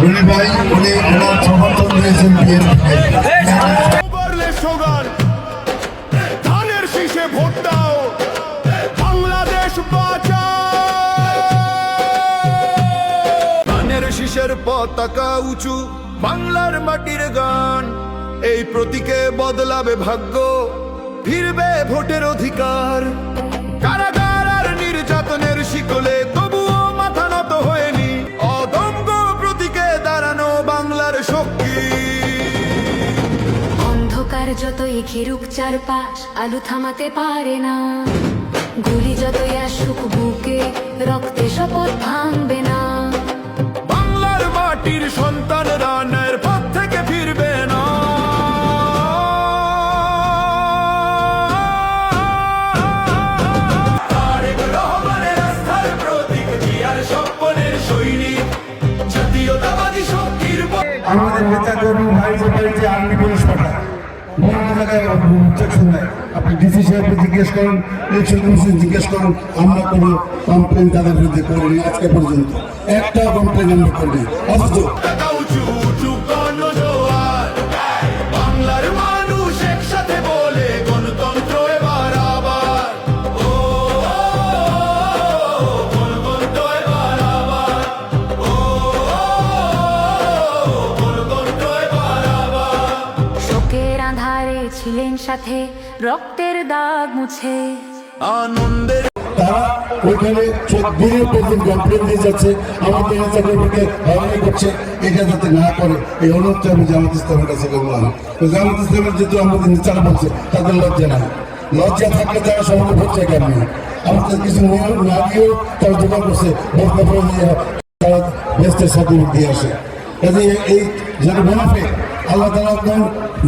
রনি ভাই উনি ওনার সমর্থন দিয়েছেন স্লোগান ধানের শীষে ভোট দাও, বাংলাদেশ বাঁচাও। ধানের শীষের পতাকা উঁচু, বাংলার মাটির গান, এই প্রতীকে বদলাবে ভাগ্য, ফিরবে ভোটের অধিকার। কারাগার আর নির্যাতনের শিকলে তবুও মাথা নত হয়নি, অদম্য প্রতীকে দাঁড়ানো বাংলার শক্তি। অন্ধকার যতই ঘিরুক চারপাশ, আলু থামাতে পারে না। গুলি যতই আসুক বুকে, রক্তে শপথ ভাঙবে না। বাংলার মাটির সন্তানরা ন্যায়ের পথ থেকে ফিরবে না। তারেক রহমানের আস্থার প্রতীক, জিয়ার স্বপ্নের সৈনিক, জাতীয়তাবাদী শক্তির আমাদের নেতা কর্মী ভাই ভাই যে আর্মি পুলিশ পাঠায় বিভিন্ন জায়গায় অবজেকশন দেয়। আপনি ডিসি সাহেবকে জিজ্ঞেস করুন, ইলেকশন কমিশন জিজ্ঞেস করুন, আমরা কোনো কমপ্লেন তাদের বিরুদ্ধে করিনি আজকে পর্যন্ত, একটা কমপ্লেন আমরা করিনি। অথচ বাংলার মানুষ একসাথে বলে গণতন্ত্র এবার আবার, ও গণতন্ত্র এবার আবার, ও গণতন্ত্র এবার আবার। শোকের আঁধারে ছিলেন সাথে, রক্তের দাগ মুছে। আনন্দের তারা ওইখানে দিনের পর দিন কমপ্লেন দিয়ে যাচ্ছে, আমাদের নেতা কর্মীকে হয়রানি করছে। এটা যাতে না করে এই অনুরোধটা আমি জামাত ইসলামের কাছে করলাম। তো জামাত ইসলামের যেহেতু আমাদের নেতারা বলছে, তাদের লজ্জা নাই। লজ্জা থাকলে তারা সমাজে ভোট চাই কেন? আমাদের কিছু নিয়ম না দিয়েও তারা জোগাড় করছে, ভোট কাপড় দিয়ে তারা বেস্টের সার্টিফিকেট দিয়ে আসে। কাজে এই যারা মুনাফিক, আল্লাহ তাআলা একদম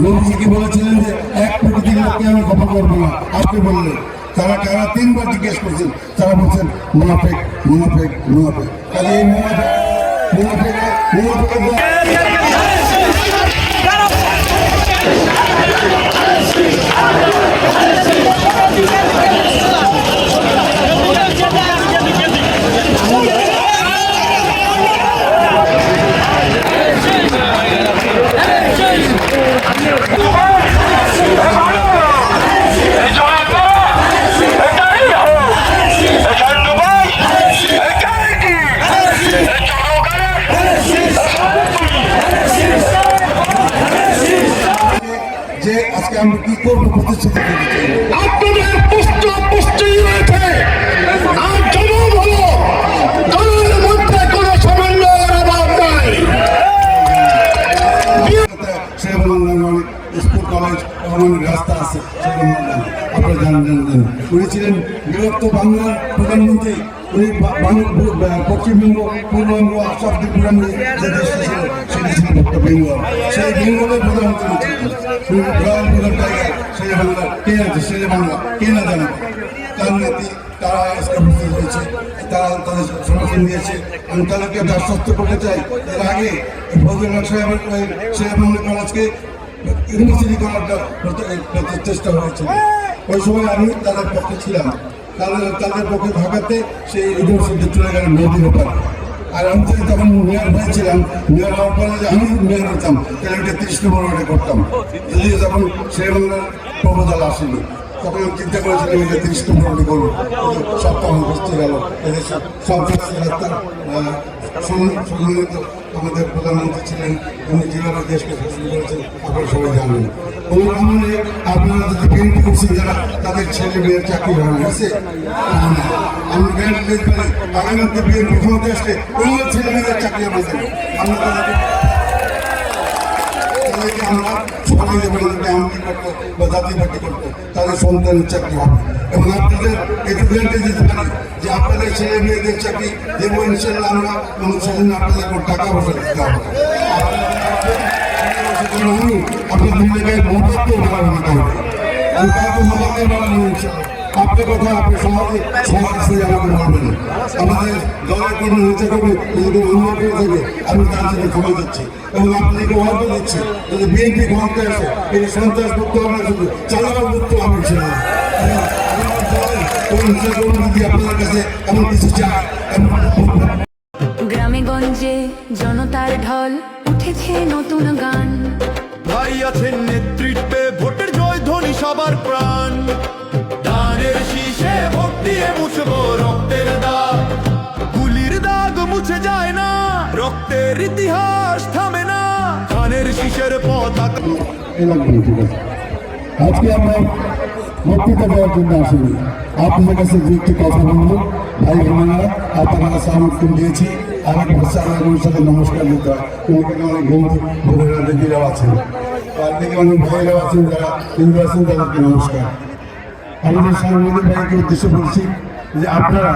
নবীজি কি বলেছিলেন যে 1 কোটি লোককে আমি ক্ষমা করবো না। আপনি বললেন তারা 3বার জিজ্ঞেস করছেন, তারা বলছেন মুনাফিক মুনাফিক মুনাফিক। কাজে এই মুনাফিক যে আজকে আমরা কি করবো প্রতিশ্রুতি দিতে চাই। আপনাদের পুষ্টি রয়েছে, আর জবাব হলো দলের মধ্যে কোনো সমন্বয়ের অভাব নাই। স্কুল কলেজ এবং অনেক রাস্তা আছে, আপনারা জানেন। উনি ছিলেন বৃহত্ত বাংলার প্রধানমন্ত্রী। উনি পশ্চিমবঙ্গ, পূর্ববঙ্গ, আসাম, ত্রিপুরা নিয়ে যে দেশটা ছিল সেটা ছিল ডক্টর বেঙ্গল। সেই বেঙ্গলের প্রধানমন্ত্রী ছিলেন। সেই বাংলা কে আছে, সেই বাংলা কে না জানে। তার নাতি তারা আজকে উপস্থিত হয়েছে, তারা তাদের সমর্থন দিয়েছে। আমি তাদেরকে আশ্বস্ত করতে চাই, এর আগে ফজলুল হক সাহেবের সেই বাংলা কলেজকে ইউনিভার্সিটি করার চেষ্টা হয়েছিল। ওই সময় আমি তাদের পক্ষে ছিলাম। তাদের পক্ষে থাকাতে সেই ইউনিভার্সিটি চলে গেলেন নদীর ওপর। আর আমি তখন মেয়র হয়েছিলাম। মেয়র হওয়ার পরে আমি মেয়র হতাম, তাহলে ওটা 30 নম্বর ওয়ার্ডে করতাম। যদিও তখন সেই বাংলার প্রপোজাল আসেনি, তখন আমি চিন্তা করেছিলাম এটা 30 নম্বর ওয়ার্ডে করবো। সপ্তাহ বুঝতে গেল এদের সব সম্মানিত আমাদের প্রধানমন্ত্রী ছিলেন, উনি যেভাবে দেশকে শাসন করেছেন আপনারা সবাই জানেন। ওই আমলে আপনারা যদি বিএনপি করছেন যারা, তাদের ছেলে মেয়ের চাকরি হয়েছে। আমরা গ্যারান্টি দিতে পারি আগামীতে বিএনপি ক্ষমতা আসলে ওই ছেলে মেয়েদের চাকরি আমরা দেবো। আমরা তাদেরকে আমরা সবাই দেবো, আমলি করতো বা জাতীয় পার্টি করতো, তাদের সন্তানের চাকরি হবে। এবং আপনাদের একটু গ্যারান্টি দিতে পারি যে আপনাদের ছেলে মেয়েদের চাকরি দেবো ইনশাল্লাহ আমরা। এবং সেজন্য আপনাদের টাকা পয়সা দিতে হবে। আপনাদের জায়গায় মহত্ব বাড়ানো হবে। আমি কাউকে মহত্ব বাড়ানো ইনশাল্লাহ। আপনার কথা আপনি সমাজে আমাকে বলবেন। আমাদের দলের কোনো নেতা করবে যদি অন্য করে থাকে, আমি তার জন্য ক্ষমা দিচ্ছি এবং আপনাদেরকে অর্থ দিচ্ছি। যদি বিএনপি ক্ষমতায় আসে, এটি সন্ত্রাস মুক্ত হবে, শুধু চালাবার মুক্ত হবে ছিল। যদি আপনাদের কাছে এমন কিছু চায়, গ্রামে গঞ্জে জনতার ঢল উঠেছে নতুন গান। ভাই আছেন নেতৃত্বে ভোটের জয় ধ্বনি সবার প্রাণ। ধানের শীষে ভোট দিয়ে মুছবো রক্তের দাগ, গুলির দাগ মুছে যায় না, রক্তের ইতিহাস থামে না। ধানের শীষের পতাকা আজকে আমরা বক্তৃতা দেওয়ার জন্য আসিনি, আপনাদের কাছে যে একটি কথা বলবো, ভাই বোনেরা আপনার কাছে আমন্ত্রণ দিয়েছি। আমার ভাষা আমার সাথে নমস্কার দিতে হয়, এখানে অনেক বন্ধু বোনেরা দিদিরাও আছেন, তার থেকে অনেক ভাইরাও আছেন, যারা হিন্দু আছেন তাদেরকে নমস্কার। আমাদের সাংবাদিক ভাইকে উদ্দেশ্য বলছি যে আপনারা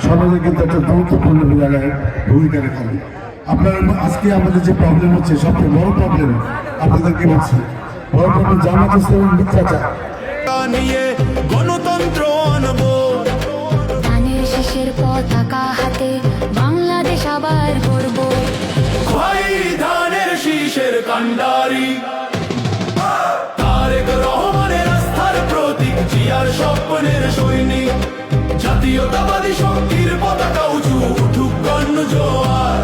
সমাজে কিন্তু একটা গুরুত্বপূর্ণ জায়গায় ভূমিকা রাখেন। আপনারা আজকে আমাদের যে প্রবলেম হচ্ছে, সবচেয়ে বড় প্রবলেম আপনাদেরকে বলছি, বড় প্রবলেম জামাত ইসলামের মিথ্যাচার নিয়ে গণতন্ত্র আনবো। ধানের শীষের পতাকা হাতে বাংলাদেশ আবার গড়ব। ভাই ধানের শীষের কান্ডারি, তারেক রহমানের আস্থার প্রতীক, জিয়ার স্বপ্নের সৈনিক। জাতীয়তাবাদী শক্তির পতাকা উঁচু উঠুক গণ জোয়ার।